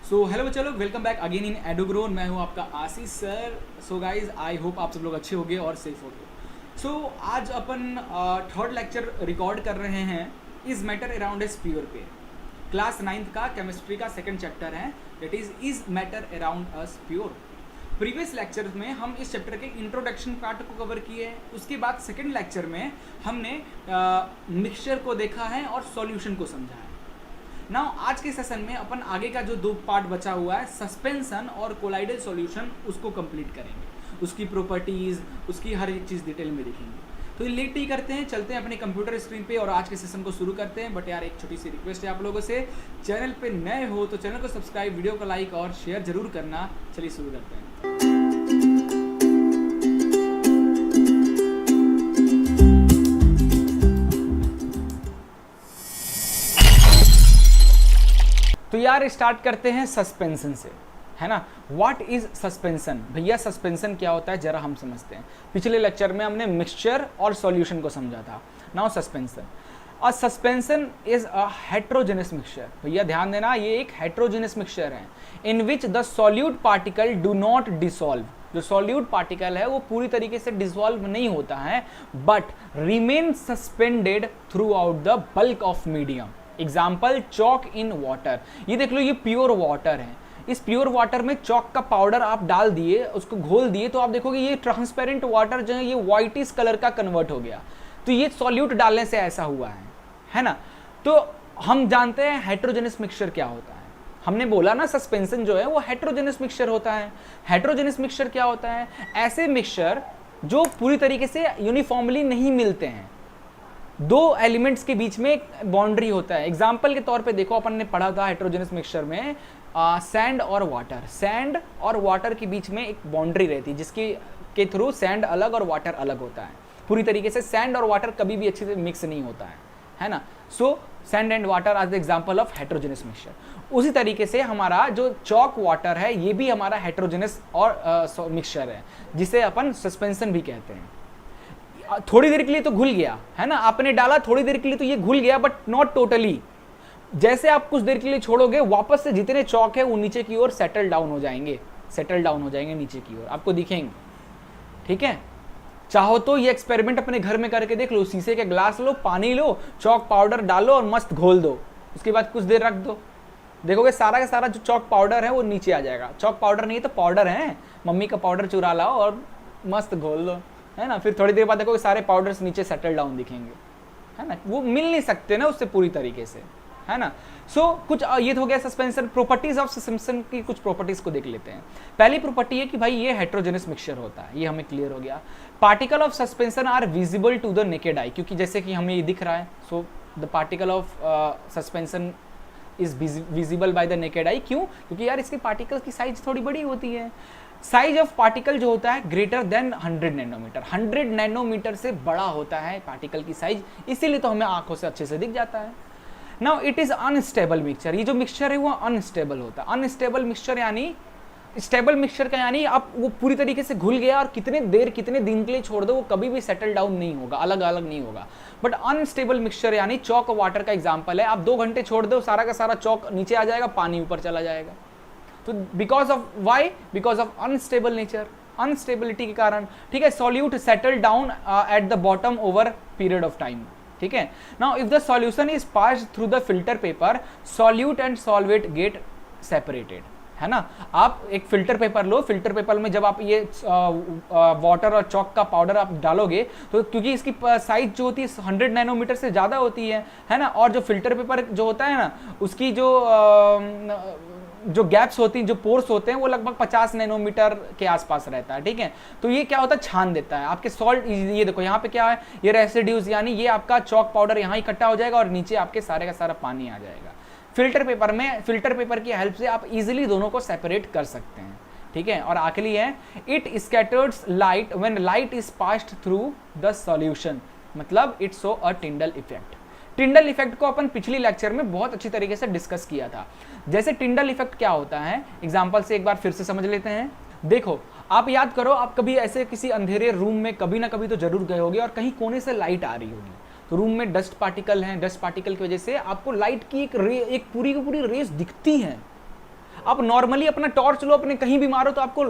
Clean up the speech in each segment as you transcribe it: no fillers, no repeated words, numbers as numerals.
सो hello बच्चों लोग, welcome back again in एडोग्रो। मैं हूँ आपका Ashish sir. So guys, I hope आप सब लोग अच्छे होंगे और सेफ होंगे। सो आज अपन थर्ड लेक्चर रिकॉर्ड कर रहे हैं is matter around S pure पे। क्लास 9th का केमिस्ट्री का सेकंड चैप्टर है, that is matter around us pure. Previous lecture में हम इस चैप्टर के इंट्रोडक्शन पार्ट को कवर किए। उसके बाद सेकंड लेक्चर में हमने मिक्सचर को देखा है और सॉल्यूशन को समझा है। नाउ आज के सेशन में अपन आगे का जो दो पार्ट बचा हुआ है, सस्पेंशन और कोलाइडल सॉल्यूशन, उसको कंप्लीट करेंगे। उसकी प्रॉपर्टीज़, उसकी हर एक चीज़ डिटेल में देखेंगे। तो लेट ही करते हैं, चलते हैं अपने कंप्यूटर स्क्रीन पे और आज के सेशन को शुरू करते हैं। बट यार एक छोटी सी रिक्वेस्ट है आप लोगों से, चैनल पे नए हो तो चैनल को सब्सक्राइब, वीडियो को लाइक और शेयर जरूर करना। चलिए शुरू करते हैं। तो यार स्टार्ट करते हैं सस्पेंशन से, है ना। What is suspension? भैया सस्पेंशन क्या होता है जरा हम समझते हैं। पिछले लेक्चर में हमने मिक्सचर और सॉल्यूशन को समझा था। Now suspension. A suspension is a heterogeneous mixture. भैया ध्यान देना, ये एक हेट्रोजेनस मिक्सचर है in which the solute particle do not dissolve. जो सॉल्यूट पार्टिकल है वो पूरी तरीके से डिसॉल्व नहीं होता है, but remain suspended throughout the bulk of medium. Example chalk in water. ये देख लो, ये प्योर वाटर है। इस प्योर वाटर में चॉक का पाउडर आप डाल दिए, उसको घोल दिए, तो आप देखोगे ये ट्रांसपेरेंट वाटर जो है ये व्हाइटिश कलर का कन्वर्ट हो गया। तो ये सॉल्यूट डालने से ऐसा हुआ है ना। तो हम जानते हैं हेट्रोजेनस मिक्सचर क्या होता है। हमने बोला ना सस्पेंशन जो है वो हेट्रोजेनस मिक्सचर होता है। हेट्रोजेनस मिक्सचर क्या होता है? ऐसे मिक्सचर जो पूरी तरीके से यूनिफॉर्मली नहीं मिलते हैं, दो एलिमेंट्स के बीच में एक बाउंड्री होता है। एग्जाम्पल के तौर पे देखो, अपन ने पढ़ा था हेट्रोजेनस मिक्सचर में सैंड और वाटर। सैंड और वाटर के बीच में एक बाउंड्री रहती है जिसके के थ्रू सैंड अलग और वाटर अलग होता है। पूरी तरीके से सैंड और वाटर कभी भी अच्छे से मिक्स नहीं होता है ना। So sand and water are the example of heterogeneous mixture. उसी तरीके से हमारा जो चॉक वाटर है ये भी हमारा हेट्रोजेनस और मिक्सचर है, जिसे अपन सस्पेंशन भी कहते हैं। थोड़ी देर के लिए तो घुल गया, है ना, आपने डाला थोड़ी देर के लिए तो ये घुल गया, बट नॉट टोटली। जैसे आप कुछ देर के लिए छोड़ोगे, वापस से जितने चॉक है वो नीचे की ओर सेटल डाउन हो जाएंगे, नीचे की ओर आपको दिखेंगे। ठीक है, चाहो तो ये एक्सपेरिमेंट अपने घर में करके देख लो। शीशे के ग्लास लो, पानी लो, चॉक पाउडर डालो और मस्त घोल दो। उसके बाद कुछ देर रख दो, देखोगे सारा का सारा जो चॉक पाउडर है वो नीचे आ जाएगा। चॉक पाउडर नहीं है तो पाउडर है, मम्मी का पाउडर चुरा लाओ और मस्त घोल दो, है ना। फिर थोड़ी देर बाद देखो सारे पाउडर्स नीचे सेटल डाउन दिखेंगे, है ना। वो मिल नहीं सकते ना उससे पूरी तरीके से, है ना। सो कुछ ये हो गया सस्पेंशन। प्रॉपर्टीज ऑफ सस्पेंशन की कुछ प्रॉपर्टीज को देख लेते हैं। पहली प्रॉपर्टी है कि भाई ये हेट्रोजेनस मिक्सचर होता है, ये हमें क्लियर हो गया। Particle of suspension are visible to the naked eye, क्योंकि जैसे कि हमें ये दिख रहा है। So the particle of suspension is visible by the naked eye. क्यों? क्योंकि यार इसके पार्टिकल की साइज थोड़ी बड़ी होती है। साइज ऑफ पार्टिकल जो होता है ग्रेटर देन 100 नैनोमीटर। 100 नैनोमीटर से बड़ा होता है पार्टिकल की साइज, इसीलिए तो हमें आंखों से अच्छे से दिख जाता है। Now it is unstable mixture. ये जो मिक्सचर है वो अनस्टेबल होता है। अनस्टेबल मिक्सचर यानी, स्टेबल मिक्सचर का यानी आप वो पूरी तरीके से घुल गया और कितने दिन के लिए छोड़ दो वो कभी भी सेटल डाउन नहीं होगा, अलग अलग नहीं होगा। बट अनस्टेबल मिक्सचर यानी चॉक वाटर का एग्जाम्पल है। आप 2 घंटे छोड़ दो, सारा का सारा चॉक नीचे आ जाएगा, पानी ऊपर चला जाएगा। तो because of why? Because of unstable nature, instability के कारण। ठीक है, solute settle down at the bottom over period of time. ठीक है, now if the solution is passed through the filter paper, solute and solvent get separated, है ना। आप एक फिल्टर पेपर लो, फिल्टर पेपर में जब आप ये वाटर और चॉक का पाउडर आप डालोगे तो क्योंकि इसकी साइज जो होती है 100 नैनोमीटर से ज़्यादा होती है ना। और जो फिल्टर पेपर जो होता है ना, उसकी जो गैप्स होती हैं, जो पोर्स होते हैं, वो लगभग 50 नैनोमीटर के आसपास रहता है। ठीक है, तो ये क्या होता है, छान देता है आपके सॉल्ट। ये देखो यहाँ पे क्या है, ये रेसिड्यूज, यानी ये आपका चॉक पाउडर यहाँ इकट्ठा हो जाएगा और नीचे आपके सारे का सारा पानी आ जाएगा। फिल्टर पेपर में, फिल्टर पेपर की हेल्प से आप इजीली दोनों को सेपरेट कर सकते हैं। ठीक है, और आखिरी है, it scatters light when light is passed through the solution, मतलब it show a Tyndall effect. Tyndall effect को अपन पिछली लेक्चर में बहुत अच्छी तरीके से डिस्कस किया था। जैसे टिंडल इफेक्ट क्या होता है, एग्जांपल से एक बार फिर से समझ लेते हैं। देखो, आप याद करो, आप कभी ऐसे किसी अंधेरे रूम में कभी ना कभी तो जरूर गए होगे और कहीं कोने से लाइट आ रही होगी। तो रूम में डस्ट पार्टिकल हैं, डस्ट पार्टिकल की वजह से आपको लाइट की एक पूरी की पूरी रेस दिखती हैं। आप नॉर्मली अपना टॉर्च लो, अपने कहीं भी मारो तो आपको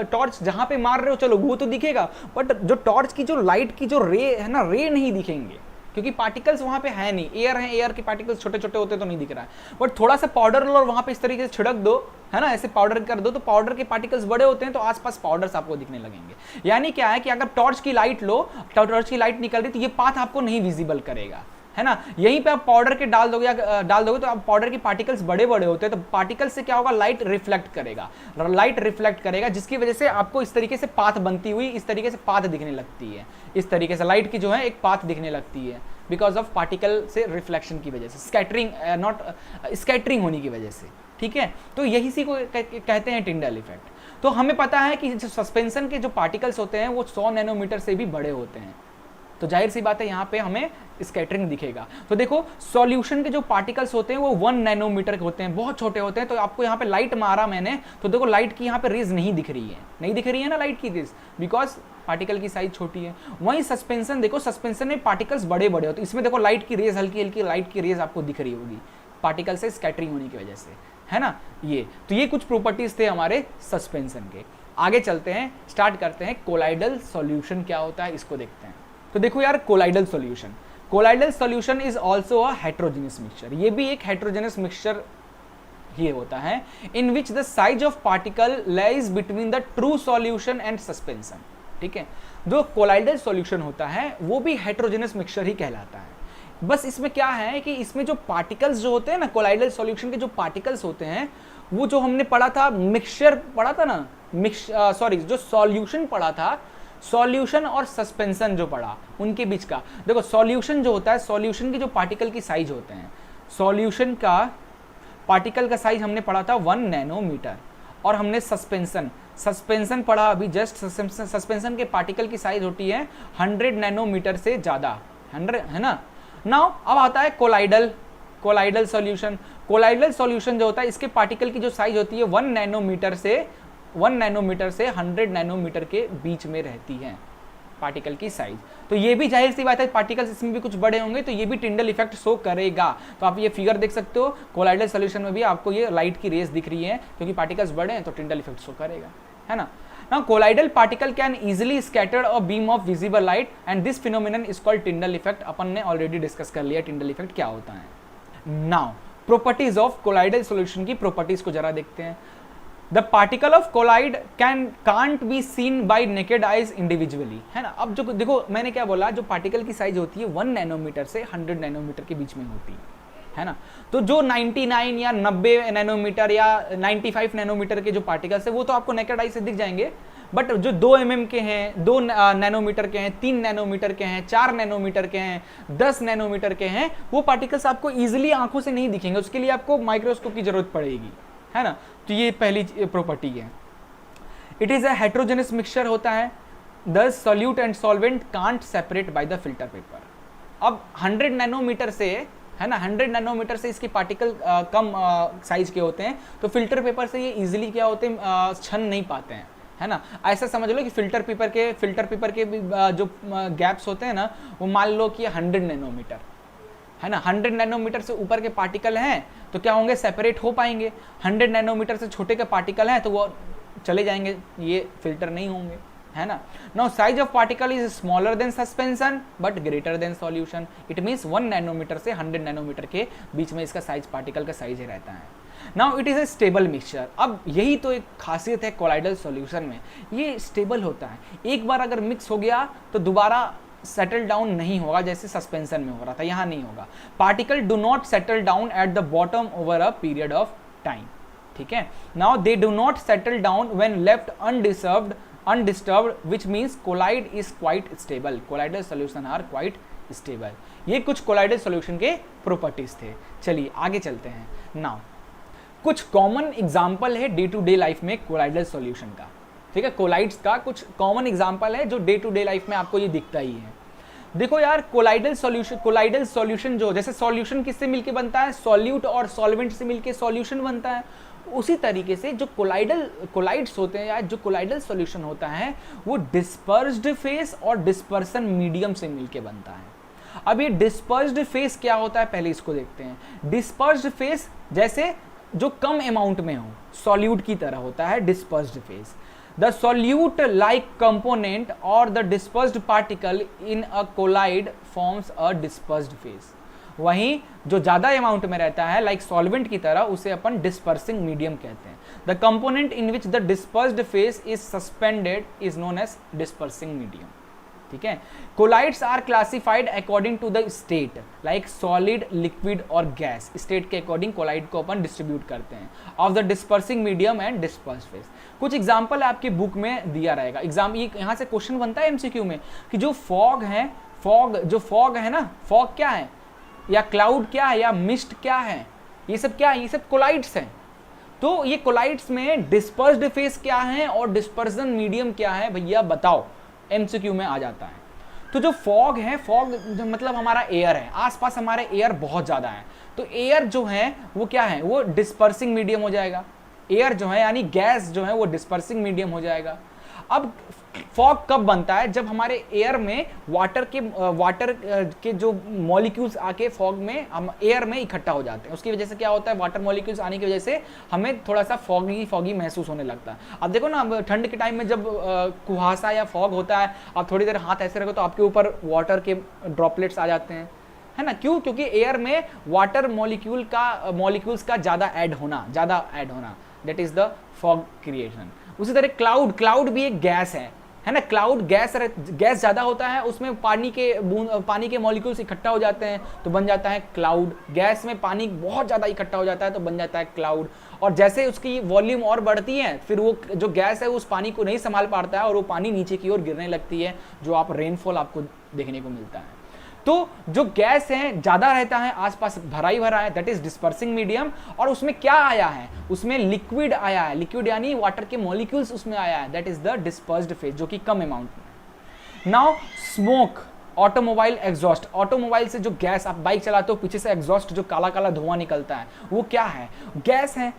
टॉर्च जहां पे मार रहे हो चलो वो तो दिखेगा, बट जो टॉर्च की जो लाइट की जो रे है ना, रे नहीं दिखेंगे, क्योंकि पार्टिकल्स वहां पे है नहीं, एयर है, एयर के पार्टिकल्स छोटे छोटे होते तो नहीं दिख रहा है। बट थोड़ा सा पाउडर लो और वहां पे इस तरीके से छिड़क दो, है ना, ऐसे पाउडर कर दो, तो पाउडर के पार्टिकल्स बड़े होते हैं तो आसपास पाउडर्स आपको दिखने लगेंगे। यानी क्या है कि अगर टॉर्च की लाइट लो, टॉर्च की लाइट निकल रही तो ये पाथ आपको नहीं विजिबल करेगा, है ना। यहीं पे आप पाउडर के डाल दोगे तो आप पाउडर के पार्टिकल्स बड़े बड़े होते हैं, तो पार्टिकल से क्या होगा, लाइट रिफ्लेक्ट करेगा, जिसकी वजह से आपको इस तरीके से पाथ बनती हुई इस तरीके से पाथ दिखने लगती है, इस तरीके से लाइट की जो है एक पाथ दिखने लगती है, बिकॉज ऑफ पार्टिकल से रिफ्लेक्शन की वजह से, स्कैटरिंग होने की वजह से, ठीक है। तो यही सी को कहते हैं टिंडल इफेक्ट। तो हमें पता है कि जो सस्पेंशन के जो पार्टिकल्स होते हैं वो 100 नैनोमीटर से भी बड़े होते हैं, तो जाहिर सी बात है यहाँ पे हमें स्कैटरिंग दिखेगा। तो देखो सॉल्यूशन के जो पार्टिकल्स होते हैं वो 1 नैनोमीटर के होते हैं, बहुत छोटे होते हैं। तो आपको यहाँ पे लाइट मारा मैंने, तो देखो लाइट की यहाँ पे रेज नहीं दिख रही है ना लाइट की रेज, बिकॉज पार्टिकल की साइज छोटी है। वहीं सस्पेंशन देखो, सस्पेंशन में पार्टिकल्स बड़े बड़े होते हैं, इसमें देखो लाइट की रेज, हल्की हल्की लाइट की रेज आपको दिख रही होगी पार्टिकल से स्कैटरिंग होने की वजह से, है ना। ये कुछ प्रॉपर्टीज थे हमारे सस्पेंशन के। आगे चलते हैं, स्टार्ट करते हैं कोलाइडल सॉल्यूशन क्या होता है इसको देखते हैं। तो देखो यार, colloidal solution is also a heterogeneous mixture. ये भी एक हेट्रोजेनस मिक्सचर ही होता है, in which the size of particle lies between the true solution and suspension, ठीक है। जो कोलाइडल सॉल्यूशन होता है वो भी हेट्रोजेनस मिक्सचर ही कहलाता है। बस इसमें क्या है कि इसमें जो पार्टिकल्स जो होते हैं ना, कोलाइडल सॉल्यूशन के जो पार्टिकल्स होते हैं, वो जो हमने पढ़ा था मिक्सचर पढ़ा था ना, जो सॉल्यूशन पढ़ा था, सॉल्यूशन और सस्पेंशन जो पढ़ा उनके बीच का, देखो सॉल्यूशन जो होता है, सॉल्यूशन की जो पार्टिकल की साइज होते हैं, सॉल्यूशन का पार्टिकल का साइज हमने पढ़ा था 1 नैनोमीटर, और हमने सस्पेंशन पढ़ा अभी जस्ट, सस्पेंशन के पार्टिकल की साइज होती है 100 नैनोमीटर से ज्यादा, 100, है ना। नाउ अब आता है कोलाइडल सॉल्यूशन जो होता है, इसके पार्टिकल की जो साइज होती है 1 नैनोमीटर से 100 नैनोमीटर के बीच में रहती है पार्टिकल की साइज। तो ये भी जाहिर सी बात है, पार्टिकल्स इसमें भी कुछ बड़े होंगे तो ये भी टिंडल इफेक्ट शो करेगा। तो आप ये फिगर देख सकते हो, कोलाइडल सॉल्यूशन में भी आपको ये लाइट की रेस दिख रही है, क्योंकि पार्टिकल्स बड़े हैं तो टिंडल इफेक्ट शो करेगा, है ना। Now colloidal particle can easily scatter a beam of visible light and this phenomenon is called Tyndall effect। अपन ने ऑलरेडी डिस्कस कर लिया Tyndall effect क्या होता है। Now properties of colloidal solution की properties को जरा देखते हैं। The particle of colloid can't be seen by naked eyes individually, है ना। अब जो देखो मैंने क्या बोला, जो पार्टिकल की साइज होती है 1 नैनोमीटर से 100 नैनोमीटर के बीच में होती है ना। तो जो 99 या 90 नैनोमीटर या 95 नैनोमीटर के जो पार्टिकल्स है वो तो आपको नेकेड आई से दिख जाएंगे, बट जो 2 mm के हैं, 2 नैनोमीटर के हैं, 3 नैनोमीटर के हैं, 4 नैनोमीटर के हैं, 10 नैनोमीटर के हैं, वो पार्टिकल्स आपको इजीली आंखों से नहीं दिखेंगे, उसके लिए आपको माइक्रोस्कोप की जरूरत पड़ेगी, है ना। तो ये पहली प्रॉपर्टी है। It is a heterogeneous mixture होता है, दस solute and solvent can't separate by the filter paper. अब 100 नैनोमीटर से, है ना, 100 नैनोमीटर से इसके पार्टिकल कम साइज के होते हैं, तो फिल्टर पेपर से ये इजीली क्या होते हैं, छन नहीं पाते हैं, है ना। ऐसा समझ लो कि फिल्टर पेपर के भी जो गैप्स होते हैं ना, वो मान लो कि 100 नैनोमीटर, है ना। 100 नैनोमीटर से ऊपर के पार्टिकल हैं तो क्या होंगे, सेपरेट हो पाएंगे। 100 नैनोमीटर से छोटे के पार्टिकल हैं तो वो चले जाएंगे, ये फिल्टर नहीं होंगे, है ना। Now size of particle is smaller than suspension but greater than solution. It means 1 nanometer से 100 नैनोमीटर के बीच में इसका साइज, पार्टिकल का साइज ही रहता है। Now it is a stable mixture. अब यही तो एक खासियत है कोलाइडल सॉल्यूशन में, ये स्टेबल होता है। एक बार अगर मिक्स हो गया तो दोबारा सेटल डाउन नहीं होगा, जैसे सस्पेंशन में हो रहा था, यहाँ नहीं होगा। Particle do not settle down at the bottom over a period of time, ठीक है। Now they do not settle down when left undisturbed, which means colloid is quite stable। colloidal solution are quite stable। ये कुछ colloidal solution के properties थे। चलिए आगे चलते हैं। Now कुछ कॉमन एग्जाम्पल है डे टू डे लाइफ में कोलाइडल सॉल्यूशन का, ठीक है। कोलाइड्स का कुछ कॉमन एग्जाम्पल है जो डे टू डे लाइफ में आपको ये दिखता ही है। देखो यार, कोलाइडल सॉल्यूशन जो, जैसे सॉल्यूशन किससे मिलके बनता है, सॉल्यूट और सॉल्वेंट से मिलके सॉल्यूशन बनता है, उसी तरीके से जो कोलाइड्स होते हैं या जो कोलाइडल सॉल्यूशन होता है वो डिस्पर्स्ड फेस और डिस्पर्सन मीडियम से मिलके बनता है। अब ये डिस्पर्स्ड फेस क्या होता है, पहले इसको देखते हैं। डिस्पर्स्ड फेस जैसे जो कम अमाउंट में हो, सॉल्यूट की तरह होता है dispersed phase. The solute like component और the dispersed particle in a colloid forms a dispersed phase. वहीं जो ज्यादा अमाउंट में रहता है लाइक सॉल्वेंट की तरह, उसे अपन डिस्पर्सिंग मीडियम कहते हैं। The component in which the dispersed phase is suspended is known as dispersing medium. ठीक है, colloids are classified according to the state, like solid, liquid और गैस। स्टेट के अकॉर्डिंग कोलाइड को अपन डिस्ट्रीब्यूट करते हैं of the dispersing medium and dispersed phase. कुछ example आपकी बुक में दिया रहेगा। एग्जाम ये यहाँ से क्वेश्चन बनता है एमसीक्यू में कि जो फॉग है, फॉग है ना, फॉग क्या है, या क्लाउड क्या है, या मिस्ट क्या है, ये सब क्या है, ये सब कोलाइड्स हैं। तो ये कोलाइड्स में डिस्पर्स्ड फेज क्या है और डिस्पर्सन मीडियम क्या है, भैया बताओ, एमसीक्यू में आ जाता है। तो जो फॉग है, फॉग जो मतलब हमारा एयर है, आसपास हमारे एयर बहुत ज्यादा है, तो एयर जो है वो क्या है, वो डिस्पर्सिंग मीडियम हो जाएगा। एयर जो है यानी गैस जो है वो डिस्पर्सिंग मीडियम हो जाएगा। अब फॉग कब बनता है, जब हमारे एयर में वाटर के जो मॉलिक्यूल्स आके फॉग में हम एयर में इकट्ठा हो जाते हैं। उसकी वजह से क्या होता है, वाटर मॉलिक्यूल्स आने की वजह से हमें थोड़ा सा फॉगी महसूस होने लगता है। अब देखो ना, अब ठंड के टाइम में जब कुहासा या फॉग होता है, आप थोड़ी देर हाथ ऐसे रखो तो आपके ऊपर वाटर के ड्रॉपलेट्स आ जाते हैं, है ना। क्यों? क्योंकि एयर में वाटर मॉलिक्यूल्स का ज्यादा ऐड होना, that is the fog creation. उसी तरह क्लाउड भी एक गैस है ना। क्लाउड गैस ज्यादा होता है, उसमें पानी के मॉलिक्यूल्स इकट्ठा हो जाते हैं तो बन जाता है क्लाउड। गैस में पानी बहुत ज्यादा इकट्ठा हो जाता है तो बन जाता है क्लाउड। और जैसे उसकी वॉल्यूम और बढ़ती है, फिर वो जो गैस है उस पानी को नहीं संभाल पाता है और वो पानी नीचे की ओर गिरने लगती है, जो आप रेनफॉल आपको देखने को मिलता है। तो जो गैस है ज्यादा रहता है, आसपास भरा ही भरा है, दैट इज डिस्पर्सिंग मीडियम। और उसमें क्या आया है, उसमें लिक्विड आया है, लिक्विड यानी वाटर के मॉलिक्यूल्स उसमें आया है, that is the dispersed phase, जो कि कम अमाउंट में। Now smoke, automobile exhaust, automobile से जो गैस, आप बाइक चलाते हो पीछे से एग्जॉस्ट जो काला काला धुआं निकलता है, वो क्या है, गैस है।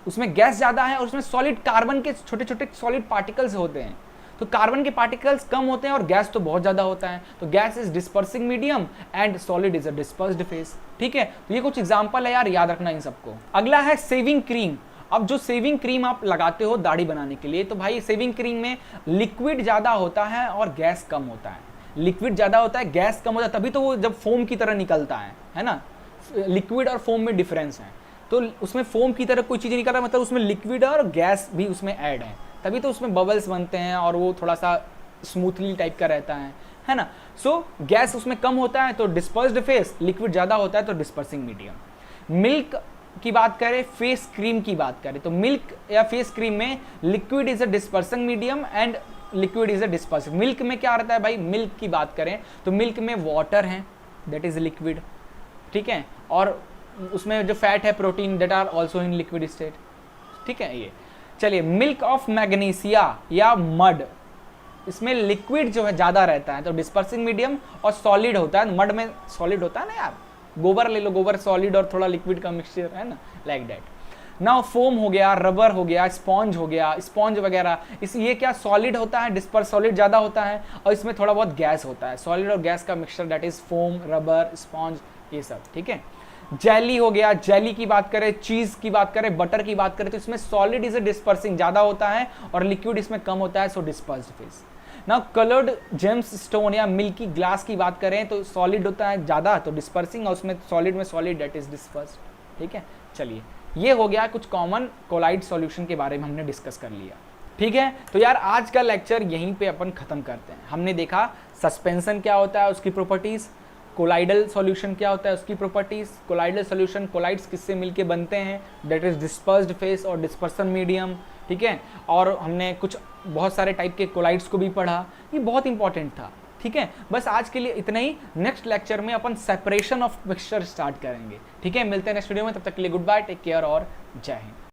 उसमें गैस ज्यादा है और उसमें सॉलिड कार्बन के छोटे छोटे सॉलिड पार्टिकल्स होते हैं। तो कार्बन के पार्टिकल्स कम होते हैं और गैस तो बहुत ज्यादा होता है। तो gas is dispersing medium and solid is a dispersed phase. ठीक है, तो ये कुछ एग्जांपल है यार, याद रखना इन सबको। अगला है सेविंग क्रीम। अब जो सेविंग क्रीम आप लगाते हो दाढ़ी बनाने के लिए, तो भाई सेविंग क्रीम में लिक्विड ज्यादा होता है और गैस कम होता है। लिक्विड ज्यादा होता है, गैस कम होता है, तभी तो वो जब फोम की तरह निकलता है ना। लिक्विड और फोम में डिफरेंस है। तो उसमें फोम की तरह कोई चीज निकल रहा है, मतलब उसमें लिक्विड और गैस भी उसमें ऐड है, तभी तो उसमें बबल्स बनते हैं और वो थोड़ा सा स्मूथली टाइप का रहता है ना। सो गैस उसमें कम होता है तो डिस्पर्स्ड फेस, लिक्विड ज्यादा होता है तो डिस्पर्सिंग मीडियम। मिल्क की बात करें, फेस क्रीम की बात करें, तो मिल्क या फेस क्रीम में liquid is a dispersing medium and liquid is a dispersing. Milk में क्या रहता है भाई, मिल्क की बात करें तो मिल्क में वाटर है, दैट इज लिक्विड। ठीक है, और उसमें जो फैट है, protein, that are also in liquid state. ठीक है, ये चलिए मिल्क ऑफ मैग्नीशिया या मड, इसमें लिक्विड जो है ज्यादा रहता है तो डिस्पर्सिंग मीडियम, और सॉलिड होता है, मड में सॉलिड होता है ना यार, गोबर ले लो, गोबर सॉलिड और थोड़ा लिक्विड का मिक्सचर है ना, लाइक दैट। नाउ फोम हो गया, रबर हो गया, स्पॉन्ज हो गया, स्पॉन्ज वगैरह, ये क्या सॉलिड होता है, डिस्पर्स सॉलिड ज्यादा होता है और इसमें थोड़ा बहुत गैस होता है, सॉलिड और गैस का mixture, that is foam, rubber, sponge, ये सब। ठीक है, जेली हो गया, जेली की बात करें, चीज की बात करें, बटर की बात करें, तो इसमें सॉलिड इज डिस्पर्सिंग ज्यादा होता है और लिक्विड इसमें कम होता है, so dispersed phase. Now coloured gems stone या मिल्की ग्लास की बात करें तो सॉलिड होता है ज्यादा तो डिस्पर्सिंग, और उसमें सॉलिड में सॉलिड, दैट इज डिस्पर्स्ड। ठीक है, चलिए ये हो गया कुछ कॉमन कोलाइड सॉल्यूशन के बारे में हमने डिस्कस कर लिया। ठीक है, तो यार आज का लेक्चर यहीं पे अपन खत्म करते हैं। हमने देखा सस्पेंशन क्या होता है, उसकी प्रॉपर्टीज, कोलाइडल सॉल्यूशन क्या होता है, उसकी प्रॉपर्टीज, कोलाइडल सॉल्यूशन, कोलाइड्स किससे मिलके बनते हैं, दैट इज डिस्पर्स्ड फेस और डिस्पर्सन मीडियम। ठीक है, और हमने कुछ बहुत सारे टाइप के कोलाइड्स को भी पढ़ा, ये बहुत इंपॉर्टेंट था। ठीक है, बस आज के लिए इतना ही। नेक्स्ट लेक्चर में अपन सेपरेशन ऑफ मिक्सचर स्टार्ट करेंगे। ठीक है, मिलते हैं नेक्स्ट वीडियो में, तब तक के लिए गुड बाय, टेक केयर और जय हिंद।